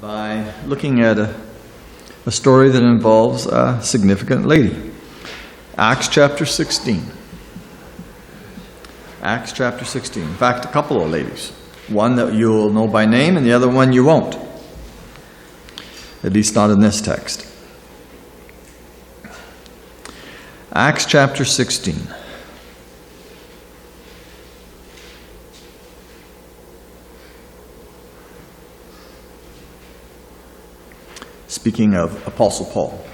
by looking at a story that involves a significant lady. Acts chapter 16. Acts chapter 16. In fact, a couple of ladies. One that you'll know by name and the other one you won't. At least not in this text. Acts chapter 16. Speaking of Apostle Paul.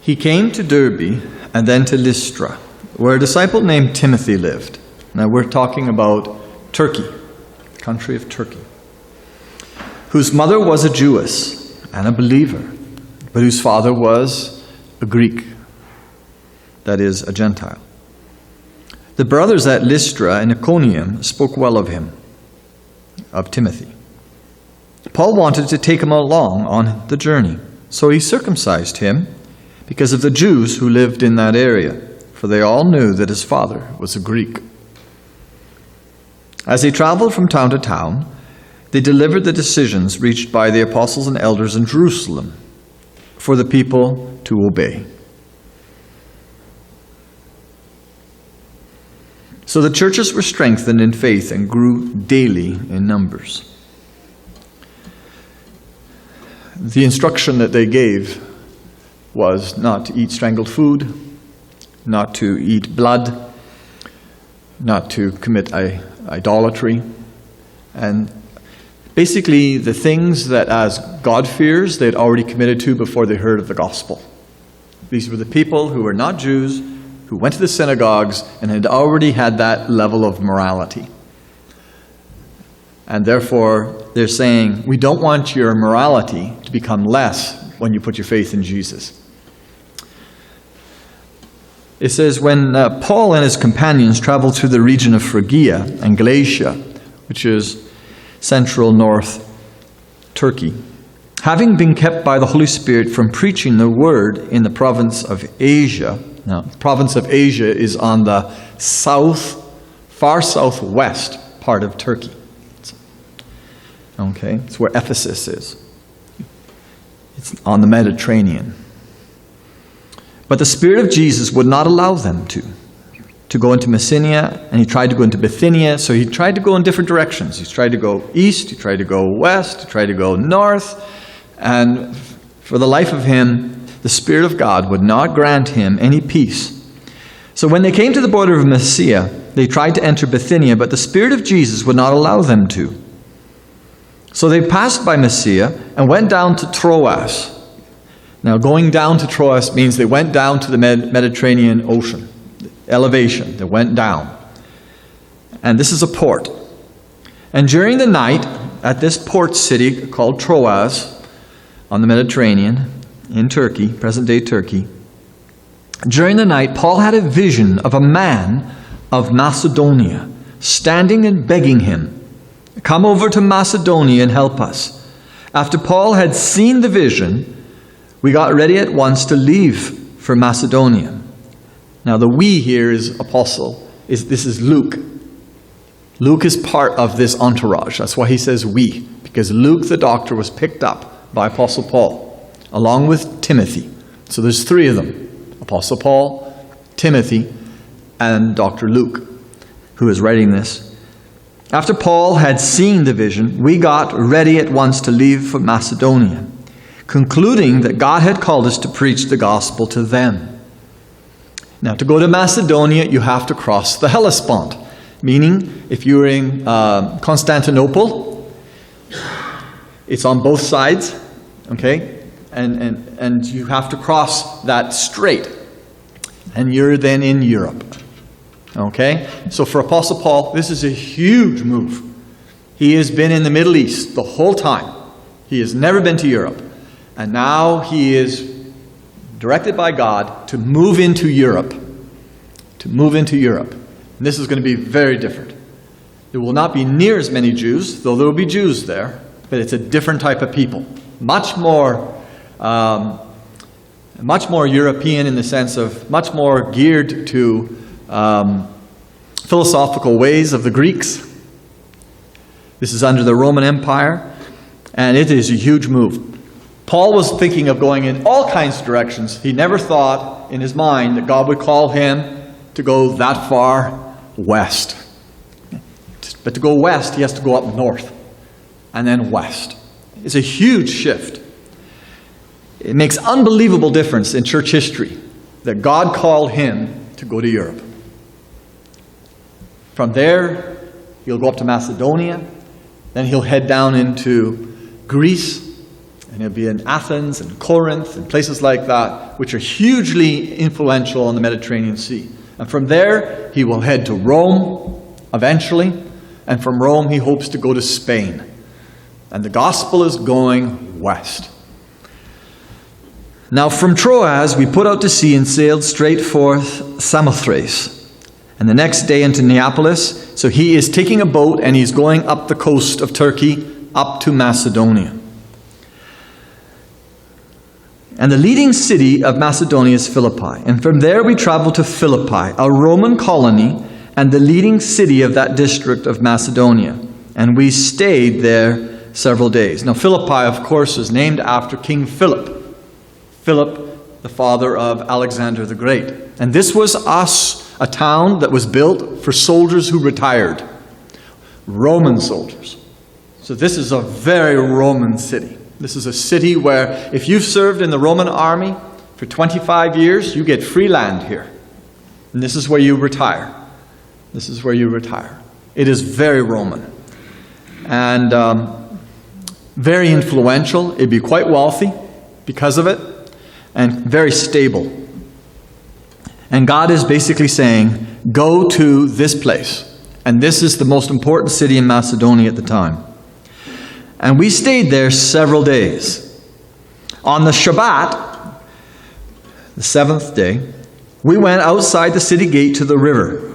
He came to Derbe and then to Lystra, where a disciple named Timothy lived. Now we're talking about Turkey, the country of Turkey, whose mother was a Jewess and a believer, but whose father was a Greek, that is, a Gentile. The brothers at Lystra and Iconium spoke well of him, of Timothy. Paul wanted to take him along on the journey, so he circumcised him because of the Jews who lived in that area, for they all knew that his father was a Greek. As they traveled from town to town, they delivered the decisions reached by the apostles and elders in Jerusalem for the people to obey. So the churches were strengthened in faith and grew daily in numbers. The instruction that they gave was not to eat strangled food, not to eat blood, not to commit idolatry, and basically the things that as God-fearers they'd already committed to before they heard of the gospel. These were the people who were not Jews, who went to the synagogues and had already had that level of morality. And therefore, they're saying, we don't want your morality to become less when you put your faith in Jesus. It says, when Paul and his companions traveled through the region of Phrygia and Galatia, which is central north Turkey, having been kept by the Holy Spirit from preaching the word in the province of Asia. Now, the province of Asia is on the far southwest part of Turkey. Okay, it's where Ephesus is. It's on the Mediterranean. But the Spirit of Jesus would not allow them to go into Messenia, and he tried to go into Bithynia, so he tried to go in different directions. He tried to go east, he tried to go west, he tried to go north, and for the life of him, the Spirit of God would not grant him any peace. So when they came to the border of Mysia, they tried to enter Bithynia, but the Spirit of Jesus would not allow them to. So they passed by Mysia and went down to Troas. Now, going down to Troas means they went down to the Mediterranean Ocean. Elevation, they went down. And this is a port. And during the night, at this port city called Troas, on the Mediterranean, in Turkey, present-day Turkey, during the night, Paul had a vision of a man of Macedonia, standing and begging him, "Come over to Macedonia and help us." After Paul had seen the vision, we got ready at once to leave for Macedonia. Now the "we" here is apostle. This is Luke. Luke is part of this entourage. That's why he says "we," because Luke the doctor was picked up by Apostle Paul, along with Timothy. So there's three of them: Apostle Paul, Timothy, and Dr. Luke, who is writing this. After Paul had seen the vision, we got ready at once to leave for Macedonia, concluding that God had called us to preach the gospel to them. Now, to go to Macedonia, you have to cross the Hellespont, meaning if you're in Constantinople, it's on both sides, okay? And you have to cross that strait, and you're then in Europe. Okay? So for Apostle Paul, this is a huge move. He has been in the Middle East the whole time. He has never been to Europe. And now he is directed by God to move into Europe. To move into Europe. And this is going to be very different. There will not be near as many Jews, though there will be Jews there, but it's a different type of people. Much more European in the sense of much more geared to philosophical ways of the Greeks. This is under the Roman Empire. And it is a huge move. Paul was thinking of going in all kinds of directions. He never thought in his mind that God would call him to go that far west. But to go west, he has to go up north and then west. It's a huge shift. It makes unbelievable difference in church history that God called him to go to Europe. From there, he'll go up to Macedonia. Then he'll head down into Greece. And he'll be in Athens and Corinth and places like that, which are hugely influential on the Mediterranean Sea. And from there, he will head to Rome eventually. And from Rome, he hopes to go to Spain. And the gospel is going west. Now from Troas, we put out to sea and sailed straight for Samothrace. And the next day into Neapolis. So he is taking a boat and he's going up the coast of Turkey, up to Macedonia. And the leading city of Macedonia is Philippi. And from there we traveled to Philippi, a Roman colony, and the leading city of that district of Macedonia. And we stayed there several days. Now Philippi, of course, is named after King Philip. Philip, the father of Alexander the Great. And this was a town that was built for soldiers who retired. Roman soldiers. So this is a very Roman city. This is a city where if you've served in the Roman army for 25 years, you get free land here. And this is where you retire. This is where you retire. It is very Roman. And very influential. It'd be quite wealthy because of it. And very stable. And God is basically saying, go to this place. And this is the most important city in Macedonia at the time. And we stayed there several days. On the Shabbat, the seventh day, we went outside the city gate to the river.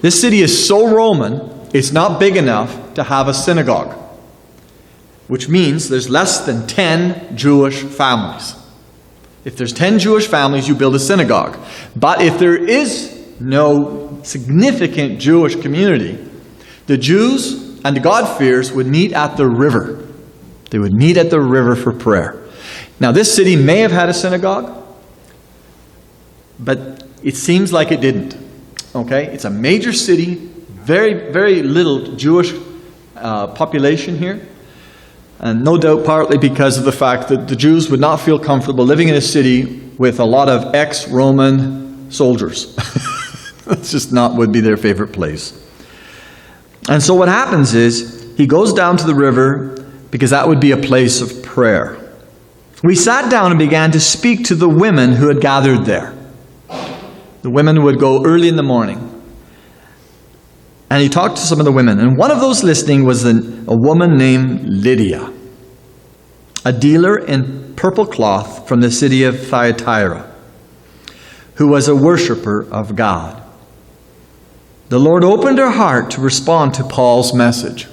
This city is so Roman, it's not big enough to have a synagogue. Which means there's less than 10 Jewish families. If there's 10 Jewish families, you build a synagogue. But if there is no significant Jewish community, the Jews and the God-fearers would meet at the river. They would meet at the river for prayer. Now, this city may have had a synagogue, but it seems like it didn't. Okay? It's a major city, very, very little Jewish population here. And no doubt partly because of the fact that the Jews would not feel comfortable living in a city with a lot of ex-Roman soldiers. That's just not would be their favorite place. And so what happens is, he goes down to the river because that would be a place of prayer. We sat down and began to speak to the women who had gathered there. The women would go early in the morning. And he talked to some of the women. And one of those listening was a woman named Lydia, a dealer in purple cloth from the city of Thyatira, who was a worshiper of God. The Lord opened her heart to respond to Paul's message.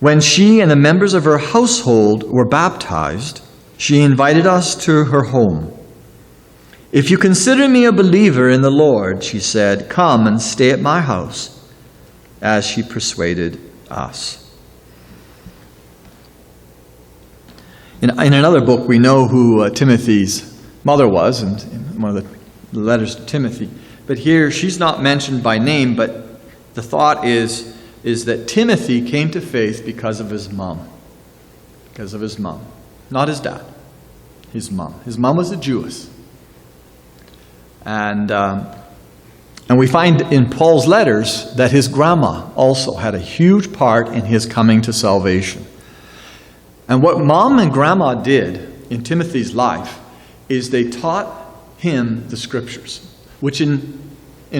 When she and the members of her household were baptized, she invited us to her home. If you consider me a believer in the Lord, she said, come and stay at my house, as she persuaded us. In another book, we know who Timothy's mother was, and in one of the letters to Timothy. But here, she's not mentioned by name, but the thought is that Timothy came to faith because of his mom. Because of his mom. Not his dad. His mom. His mom was a Jewess. And we find in Paul's letters that his grandma also had a huge part in his coming to salvation. And what mom and grandma did in Timothy's life is they taught him the scriptures, which in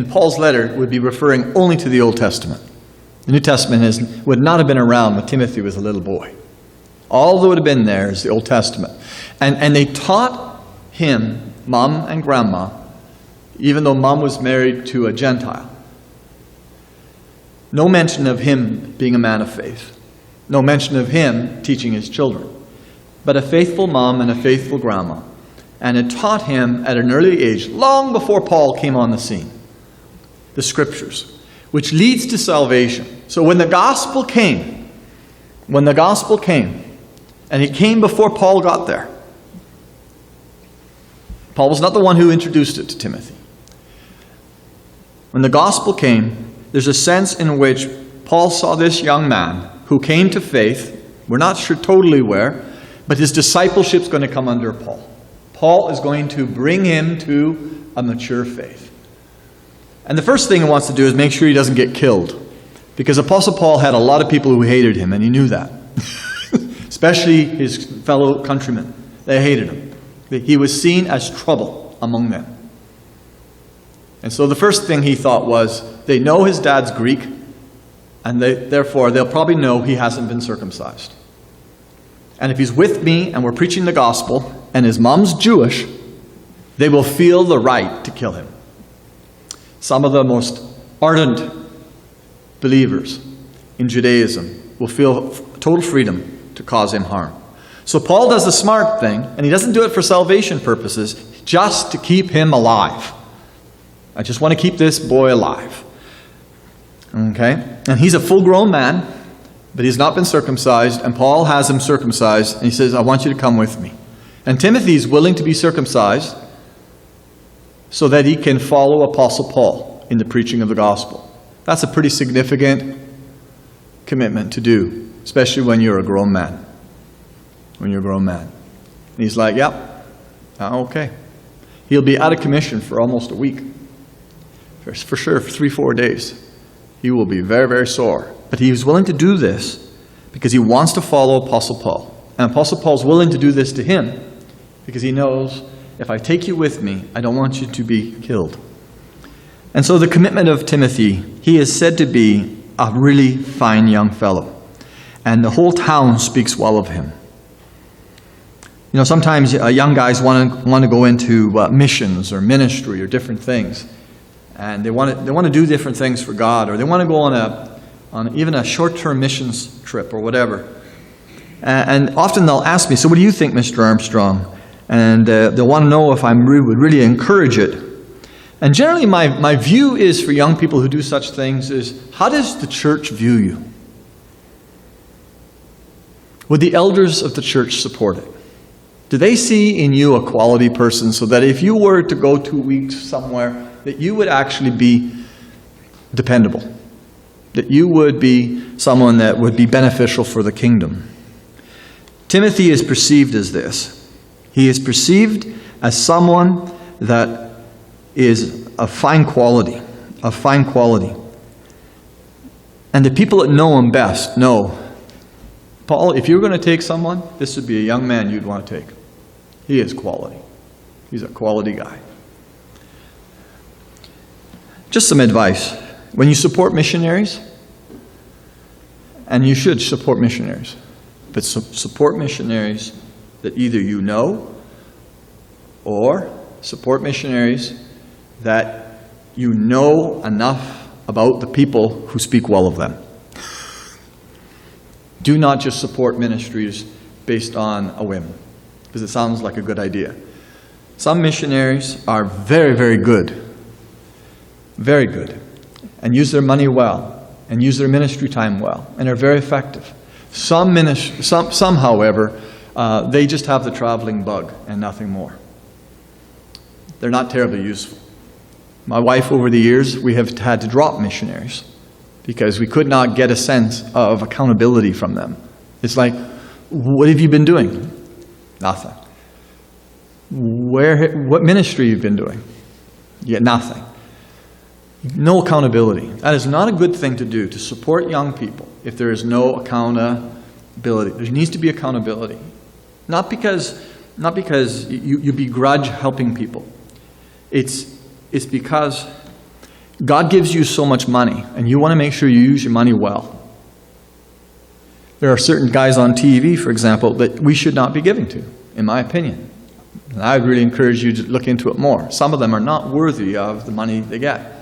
Paul's letter would be referring only to the Old Testament. The New Testament would not have been around when Timothy was a little boy. All that would have been there is the Old Testament. And they taught him, mom and grandma, even though mom was married to a Gentile. No mention of him being a man of faith. No mention of him teaching his children. But a faithful mom and a faithful grandma. And it taught him at an early age, long before Paul came on the scene, the scriptures, which leads to salvation. So when the gospel came, when the gospel came, and it came before Paul got there. Paul was not the one who introduced it to Timothy. When the gospel came, there's a sense in which Paul saw this young man who came to faith. We're not sure totally where, but his discipleship's going to come under Paul. Paul is going to bring him to a mature faith. And the first thing he wants to do is make sure he doesn't get killed. Because Apostle Paul had a lot of people who hated him, and he knew that. Especially his fellow countrymen. They hated him. He was seen as trouble among them. And so the first thing he thought was, they know his dad's Greek, and therefore they'll probably know he hasn't been circumcised. And if he's with me and we're preaching the gospel, and his mom's Jewish, they will feel the right to kill him. Some of the most ardent believers in Judaism will feel total freedom to cause him harm. So Paul does the smart thing, and he doesn't do it for salvation purposes, just to keep him alive. I just want to keep this boy alive. Okay? And he's a full-grown man, but he's not been circumcised, and Paul has him circumcised, and he says, I want you to come with me. And Timothy's willing to be circumcised so that he can follow Apostle Paul in the preaching of the gospel. That's a pretty significant commitment to do, especially when you're a grown man. When you're a grown man. And he's like, yep, okay. He'll be out of commission for almost a week. For sure, for 3-4 days. He will be very, very sore. But he was willing to do this because he wants to follow Apostle Paul. And Apostle Paul's willing to do this to him because he knows, if I take you with me, I don't want you to be killed. And so the commitment of Timothy, he is said to be a really fine young fellow. And the whole town speaks well of him. You know, sometimes young guys want to go into missions or ministry or different things. And they want to do different things for God, or they want to go on even a short-term missions trip or whatever. And often they'll ask me, so what do you think, Mr. Armstrong? And they'll want to know if I would really encourage it. And generally my view is for young people who do such things is, how does the church view you? Would the elders of the church support it? Do they see in you a quality person so that if you were to go 2 weeks somewhere, that you would actually be dependable? That you would be someone that would be beneficial for the kingdom? Timothy is perceived as this. He is perceived as someone that is of fine quality, of fine quality. And the people that know him best know, Paul, if you're going to take someone, this would be a young man you'd want to take. He is quality. He's a quality guy. Just some advice. When you support missionaries, and you should support missionaries, but support missionaries that either you know, or support missionaries that you know enough about the people who speak well of them. Do not just support ministries based on a whim, because it sounds like a good idea. Some missionaries are very, very good, and use their money well, and use their ministry time well, and are very effective. Some, however, they just have the traveling bug and nothing more. They're not terribly useful. My wife, over the years, we have had to drop missionaries because we could not get a sense of accountability from them. It's like, what have you been doing? Nothing. What ministry have you been doing? Yet nothing. No accountability. That is not a good thing to do, to support young people, if there is no accountability. There needs to be accountability. Not because you begrudge helping people. It's because God gives you so much money, and you want to make sure you use your money well. There are certain guys on TV, for example, that we should not be giving to, in my opinion. And I would really encourage you to look into it more. Some of them are not worthy of the money they get.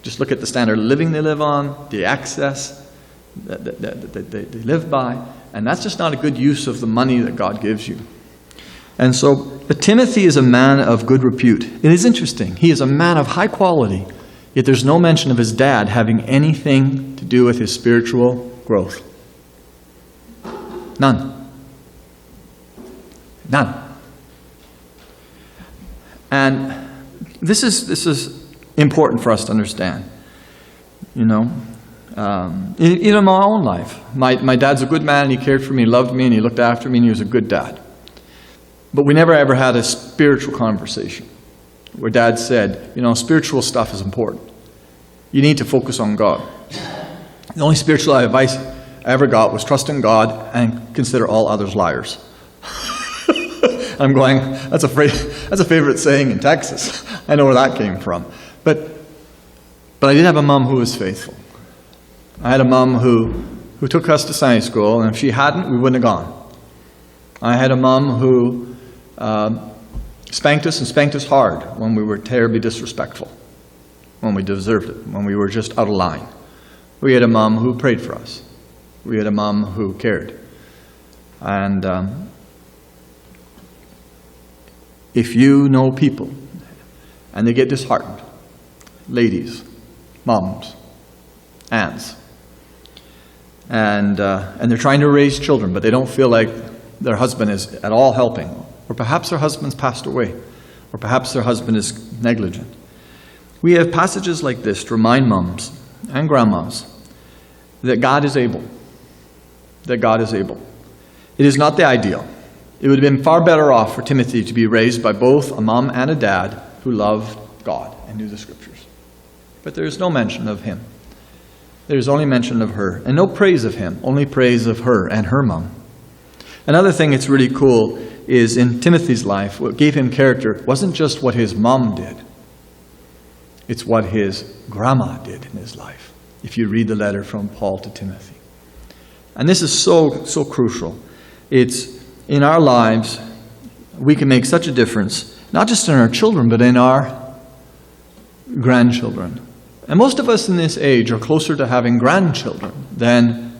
Just look at the standard of living they live on, the access that they live by, and that's just not a good use of the money that God gives you. And so, but Timothy is a man of good repute. It is interesting. He is a man of high quality, yet there's no mention of his dad having anything to do with his spiritual growth. None. None. And this is important for us to understand. You know, in my own life, my dad's a good man, and he cared for me, loved me, and he looked after me, and he was a good dad. But we never ever had a spiritual conversation where Dad said, you know, spiritual stuff is important. You need to focus on God. The only spiritual advice I ever got was trust in God and consider all others liars. I'm going, that's a favorite saying in Texas. I know where that came from. But I did have a mom who was faithful. I had a mom who took us to Sunday school, and if she hadn't, we wouldn't have gone. I had a mom who spanked us, and spanked us hard when we were terribly disrespectful, when we deserved it, when we were just out of line. We had a mom who prayed for us. We had a mom who cared. And if you know people and they get disheartened, ladies, moms, aunts, and they're trying to raise children, but they don't feel like their husband is at all helping, or perhaps their husband's passed away, or perhaps their husband is negligent. We have passages like this to remind moms and grandmas that God is able. That God is able. It is not the ideal. It would have been far better off for Timothy to be raised by both a mom and a dad who loved God and knew the Scriptures. But there is no mention of him. There is only mention of her, and no praise of him, only praise of her and her mom. Another thing that's really cool is in Timothy's life, what gave him character wasn't just what his mom did. It's what his grandma did in his life, if you read the letter from Paul to Timothy. And this is so crucial. It's in our lives, we can make such a difference, not just in our children, but in our grandchildren. And most of us in this age are closer to having grandchildren than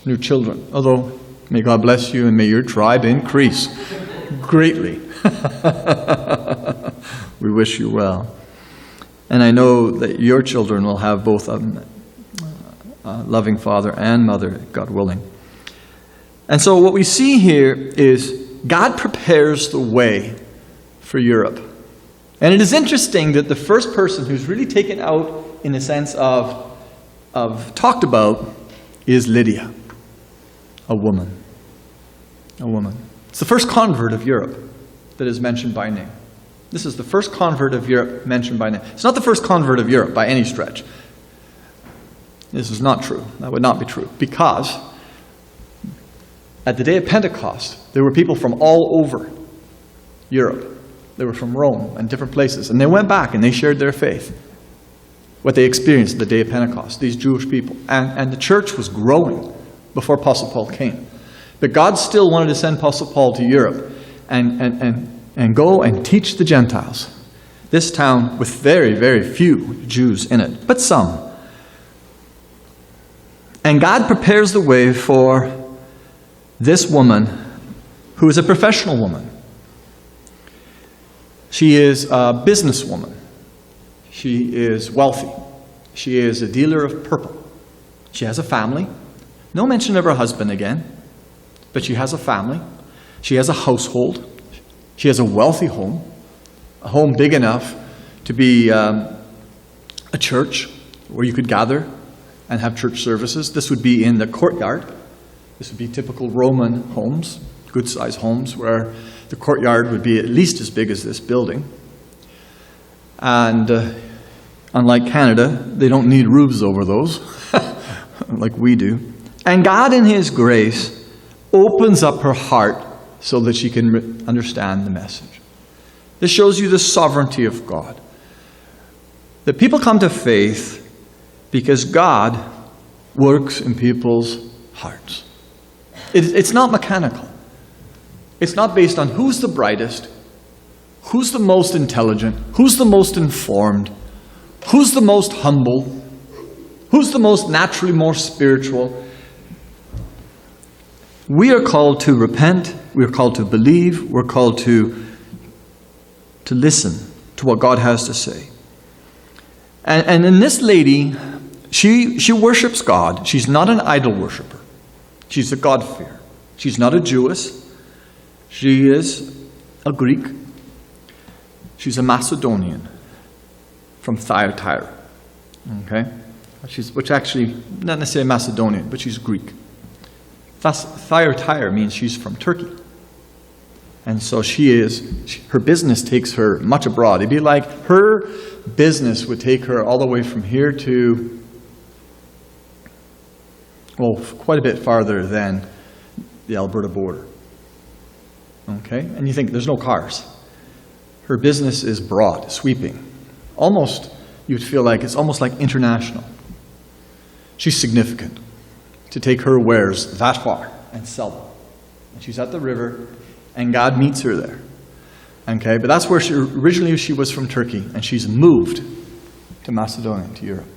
new children. Although, may God bless you and may your tribe increase greatly. We wish you well. And I know that your children will have both a loving father and mother, God willing. And so what we see here is God prepares the way for Europe. And it is interesting that the first person who's really taken out in the sense of talked about is Lydia, a woman. A woman. It's the first convert of Europe that is mentioned by name. This is the first convert of Europe mentioned by name. It's not the first convert of Europe by any stretch. This is not true. That would not be true. Because at the day of Pentecost, there were people from all over Europe. They were from Rome and different places. And they went back and they shared their faith. What they experienced the day of Pentecost, these Jewish people. And the church was growing before Apostle Paul came. But God still wanted to send Apostle Paul to Europe and go and teach the Gentiles. This town with very, very few Jews in it, but some. And God prepares the way for this woman who is a professional woman. She is a businesswoman. She is wealthy. She is a dealer of purple. She has a family. No mention of her husband again, but she has a family. She has a household. She has a wealthy home, a home big enough to be a church where you could gather and have church services. This would be in the courtyard. This would be typical Roman homes, good-sized homes, where the courtyard would be at least as big as this building. And unlike Canada, they don't need roofs over those like we do. And God in His grace opens up her heart so that she can understand the message. This shows you the sovereignty of God. That people come to faith because God works in people's hearts. It's not mechanical. It's not based on who's the brightest, who's the most intelligent, who's the most informed, who's the most humble, who's the most naturally more spiritual. We are called to repent. We are called to believe. We're called to listen to what God has to say. And in this lady, she worships God. She's not an idol worshiper. She's a God-fearer. She's not a Jewess. She is a Greek. She's a Macedonian from Thyatira. Okay? Which actually, not necessarily Macedonian, but she's Greek. Thyatira means she's from Turkey. And so her business takes her much abroad. It'd be like her business would take her all the way from here to, quite a bit farther than the Alberta border. Okay? And you think, there's no cars. Her business is broad, sweeping. Almost, you'd feel like it's almost like international. She's significant to take her wares that far and sell them. And she's at the river, and God meets her there. Okay? But that's where originally she was from Turkey, and she's moved to Macedonia, to Europe.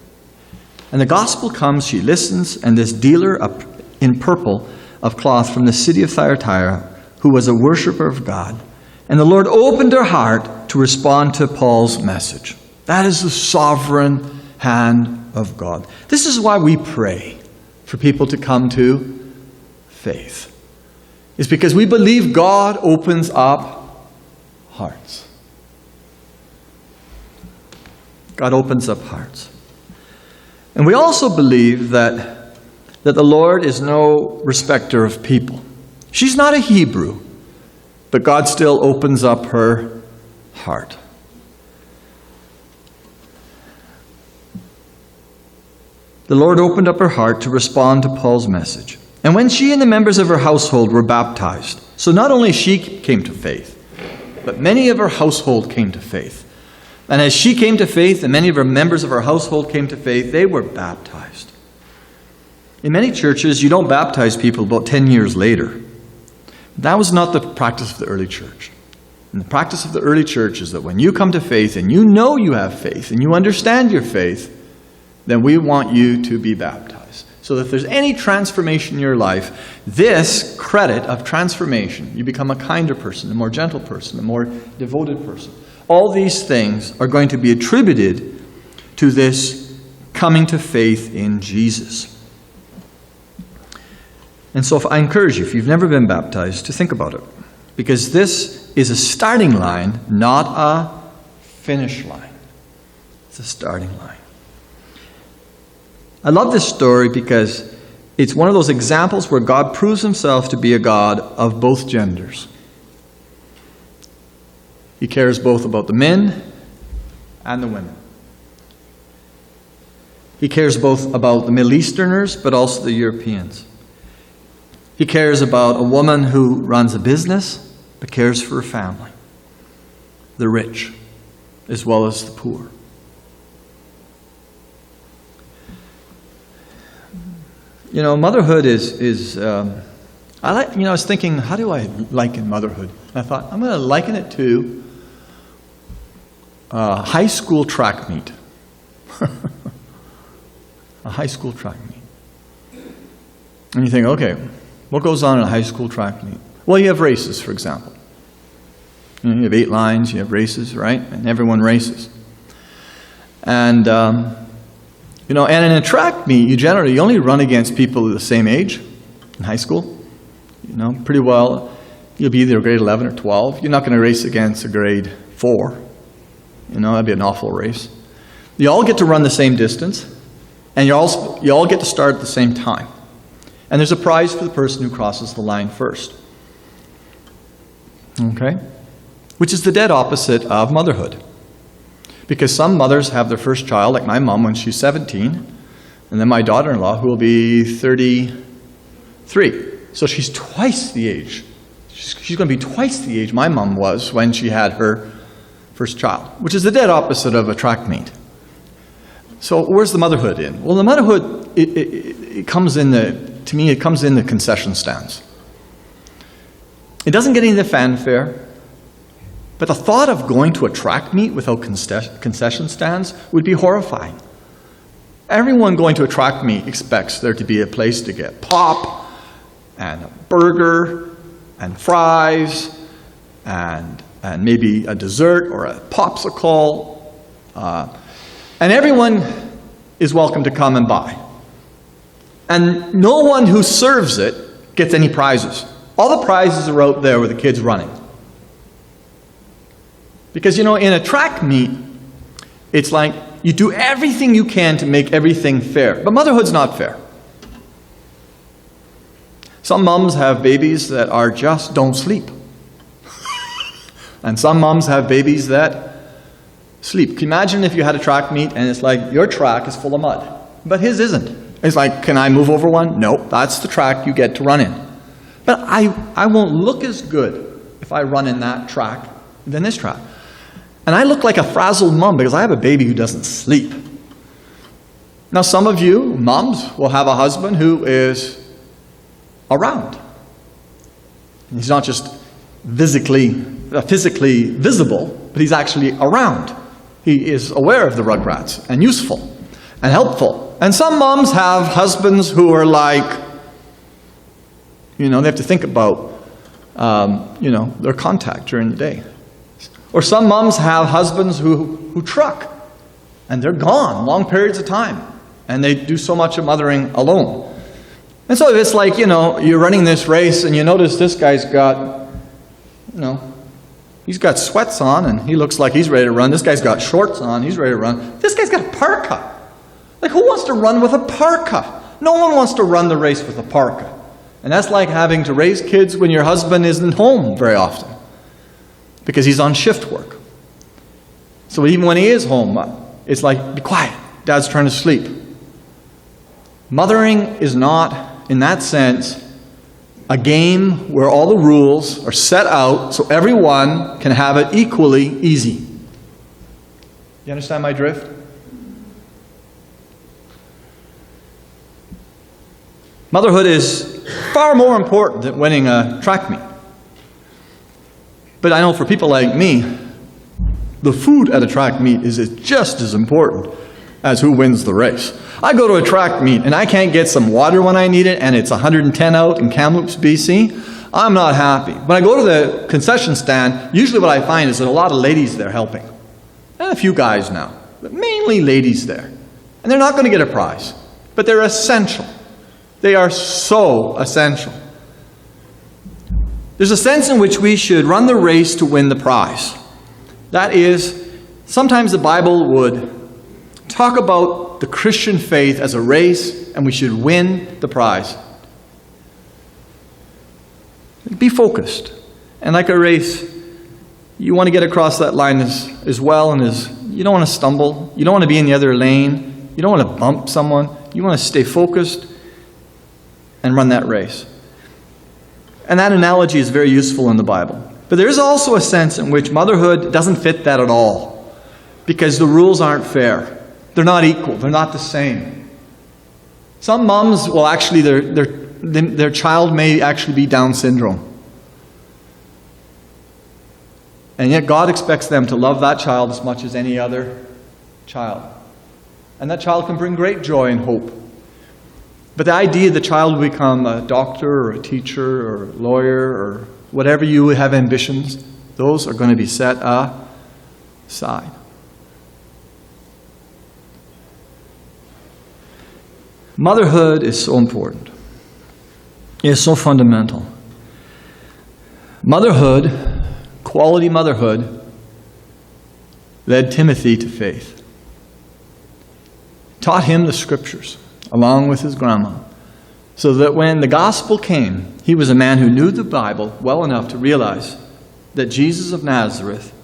And the gospel comes, she listens, and this dealer in purple of cloth from the city of Thyatira, who was a worshiper of God, and the Lord opened her heart to respond to Paul's message. That is the sovereign hand of God. This is why we pray for people to come to faith. It's because we believe God opens up hearts. God opens up hearts. And we also believe that the Lord is no respecter of people. She's not a Hebrew, but God still opens up her heart. The Lord opened up her heart to respond to Paul's message. And when she and the members of her household were baptized, so not only she came to faith, but many of her household came to faith. And as she came to faith and many of her members of her household came to faith, they were baptized. In many churches, you don't baptize people about 10 years later. That was not the practice of the early church. And the practice of the early church is that when you come to faith and you know you have faith and you understand your faith, then we want you to be baptized. So that if there's any transformation in your life, this credit of transformation, you become a kinder person, a more gentle person, a more devoted person. All these things are going to be attributed to this coming to faith in Jesus. And so I encourage you, if you've never been baptized, to think about it. Because this is a starting line, not a finish line. It's a starting line. I love this story because it's one of those examples where God proves himself to be a God of both genders. He cares both about the men and the women. He cares both about the Middle Easterners, but also the Europeans. He cares about a woman who runs a business, but cares for her family. The rich, as well as the poor. You know, motherhood is I was thinking, how do I liken motherhood? And I thought, I'm going to liken it to a high school track meet. A high school track meet. And you think, okay, what goes on in a high school track meet? Well, you have races, for example. You have 8 lines, you have races, right? And everyone races. And, and in a track meet, you only run against people of the same age in high school. Pretty well, you'll be either grade 11 or 12. You're not going to race against a grade 4. That'd be an awful race. You all get to run the same distance, and you all get to start at the same time. And there's a prize for the person who crosses the line first. Okay? Which is the dead opposite of motherhood. Because some mothers have their first child, like my mom, when she's 17, and then my daughter-in-law, who will be 33. So she's twice the age. She's going to be twice the age my mom was when she had her first child, which is the dead opposite of a track meet. So where's the motherhood in? Well, the motherhood, it comes in it comes in the concession stands. It doesn't get any of the fanfare. But the thought of going to a track meet without concession stands would be horrifying. Everyone going to a track meet expects there to be a place to get pop and a burger and fries and maybe a dessert or a popsicle. And everyone is welcome to come and buy. And no one who serves it gets any prizes. All the prizes are out there with the kids running. Because, in a track meet, it's like you do everything you can to make everything fair. But motherhood's not fair. Some moms have babies that are just don't sleep. And some moms have babies that sleep. Can you imagine if you had a track meet and it's like your track is full of mud, but his isn't? It's like, can I move over one? No, that's the track you get to run in. But I won't look as good if I run in that track than this track. And I look like a frazzled mom because I have a baby who doesn't sleep. Now, some of you, moms, will have a husband who is around. He's not just physically visible, but he's actually around. He is aware of the rugrats and useful and helpful. And some moms have husbands who are like, they have to think about, their contact during the day. Or some moms have husbands who truck, and they're gone long periods of time, and they do so much of mothering alone. And so it's like, you're running this race, and you notice this guy's got, he's got sweats on, and he looks like he's ready to run. This guy's got shorts on, he's ready to run. This guy's got a parka. Like, who wants to run with a parka? No one wants to run the race with a parka. And that's like having to raise kids when your husband isn't home very often, because he's on shift work. So even when he is home, it's like, be quiet, Dad's trying to sleep. Mothering is not, in that sense, a game where all the rules are set out so everyone can have it equally easy. You understand my drift? Motherhood is far more important than winning a track meet. But I know for people like me, the food at a track meet is just as important as who wins the race. I go to a track meet and I can't get some water when I need it, and it's 110 out in Kamloops, BC. I'm not happy. When I go to the concession stand, usually what I find is that a lot of ladies there helping. And a few guys now, but mainly ladies there. And they're not going to get a prize, but they're essential. They are so essential. There's a sense in which we should run the race to win the prize. That is, sometimes the Bible would talk about the Christian faith as a race, and we should win the prize. Be focused. And like a race, you want to get across that line as well, and you don't want to stumble. You don't want to be in the other lane. You don't want to bump someone. You want to stay focused and run that race. And that analogy is very useful in the Bible. But there is also a sense in which motherhood doesn't fit that at all, because the rules aren't fair. They're not equal. They're not the same. Some moms will actually, their child may actually be Down syndrome. And yet God expects them to love that child as much as any other child. And that child can bring great joy and hope. But the idea the child will become a doctor or a teacher or a lawyer or whatever you have ambitions, those are going to be set aside. Motherhood is so important. It is so fundamental. Motherhood, quality motherhood, led Timothy to faith. Taught him the scriptures, along with his grandma, so that when the gospel came, he was a man who knew the Bible well enough to realize that Jesus of Nazareth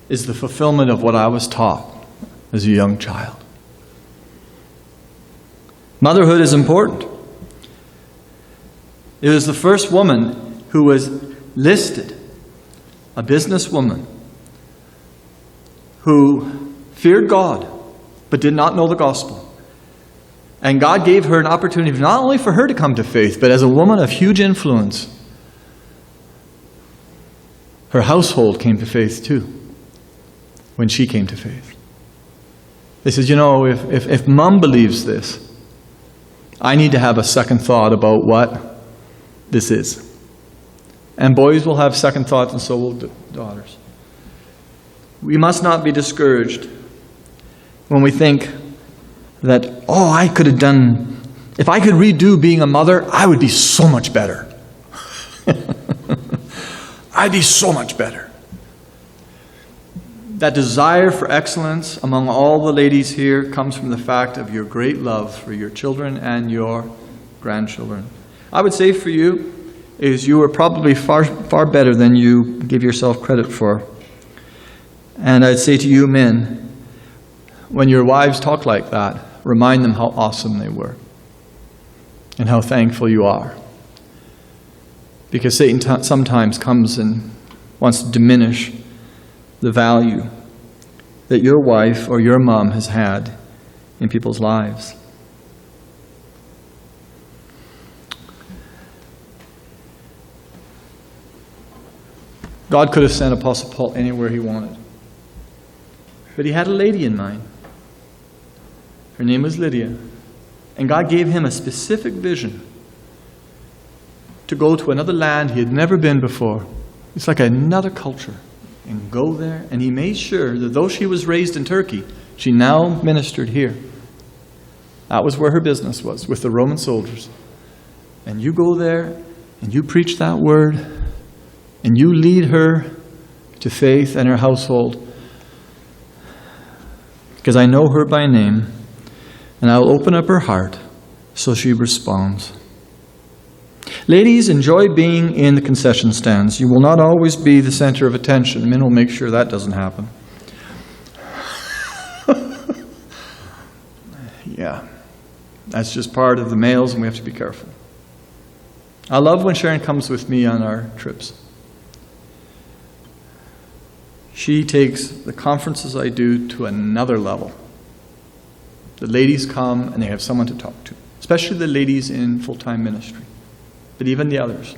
is the fulfillment of what I was taught as a young child. Motherhood is important. It was the first woman who was listed, a businesswoman who feared God but did not know the gospel. And God gave her an opportunity not only for her to come to faith, but as a woman of huge influence, her household came to faith too when she came to faith. They said, if Mom believes this, I need to have a second thought about what this is. And boys will have second thoughts, and so will daughters. We must not be discouraged when we think that, I could have done, if I could redo being a mother, I would be so much better. I'd be so much better. That desire for excellence among all the ladies here comes from the fact of your great love for your children and your grandchildren. I would say for you is you are probably far better than you give yourself credit for. And I'd say to you men, when your wives talk like that, remind them how awesome they were and how thankful you are. Because Satan sometimes comes and wants to diminish the value that your wife or your mom has had in people's lives. God could have sent Apostle Paul anywhere he wanted. But he had a lady in mind. Her name was Lydia. And God gave him a specific vision to go to another land he had never been before. It's like another culture. And go there. And he made sure that though she was raised in Turkey, she now ministered here. That was where her business was, with the Roman soldiers. And you go there and you preach that word and you lead her to faith and her household. Because I know her by name, and I'll open up her heart so she responds. Ladies, enjoy being in the concession stands. You will not always be the center of attention. Men will make sure that doesn't happen. Yeah, that's just part of the males, and we have to be careful. I love when Sharon comes with me on our trips. She takes the conferences I do to another level. The ladies come and they have someone to talk to, especially the ladies in full-time ministry, but even the others.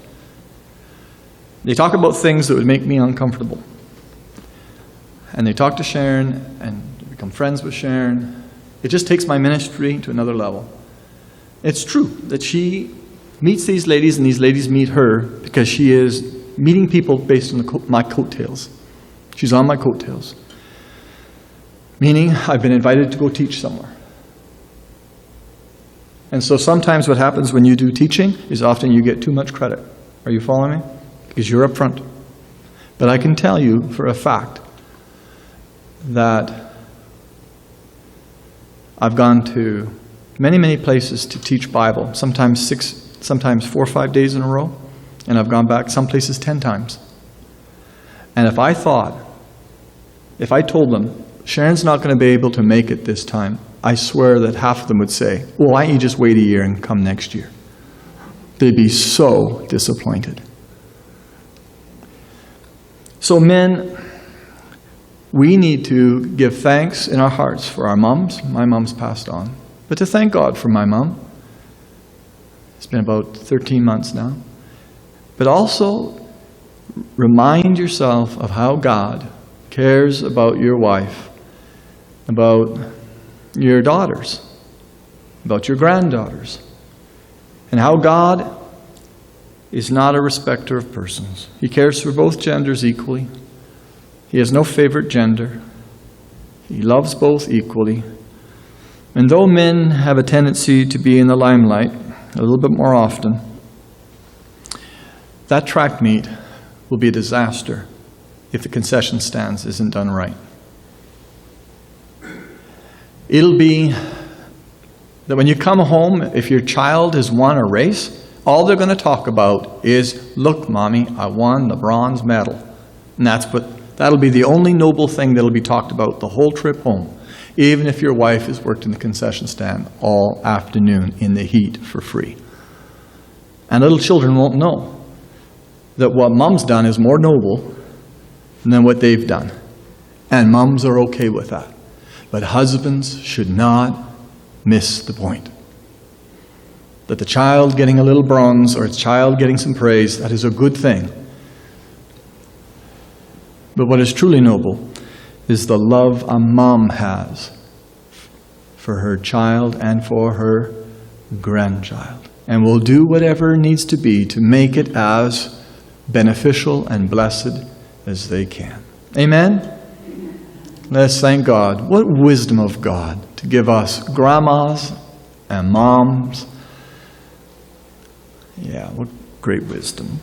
They talk about things that would make me uncomfortable. And they talk to Sharon and become friends with Sharon. It just takes my ministry to another level. It's true that she meets these ladies and these ladies meet her because she is meeting people based on my coattails. She's on my coattails. Meaning, I've been invited to go teach somewhere. And so sometimes what happens when you do teaching is often you get too much credit. Are you following me? Because you're up front. But I can tell you for a fact that I've gone to many, many places to teach Bible, sometimes 6, sometimes 4 or 5 days in a row, and I've gone back some places 10 times. And if I told them, Sharon's not going to be able to make it this time, I swear that half of them would say, well, why don't you just wait a year and come next year? They'd be so disappointed. So men, we need to give thanks in our hearts for our moms. My mom's passed on. But to thank God for my mom. It's been about 13 months now. But also remind yourself of how God cares about your wife, about your daughters, about your granddaughters, and how God is not a respecter of persons. He cares for both genders equally. He has no favorite gender. He loves both equally. And though men have a tendency to be in the limelight a little bit more often, that track meet will be a disaster if the concession stands isn't done right. It'll be that when you come home, if your child has won a race, all they're going to talk about is, look, Mommy, I won the bronze medal. And that'll be the only noble thing that'll be talked about the whole trip home, even if your wife has worked in the concession stand all afternoon in the heat for free. And little children won't know that what Mom's done is more noble than what they've done. And moms are okay with that. But husbands should not miss the point. That the child getting a little bronze or a child getting some praise, that is a good thing. But what is truly noble is the love a mom has for her child and for her grandchild. And will do whatever needs to be to make it as beneficial and blessed as they can. Amen? Let's thank God. What wisdom of God to give us grandmas and moms. Yeah, what great wisdom.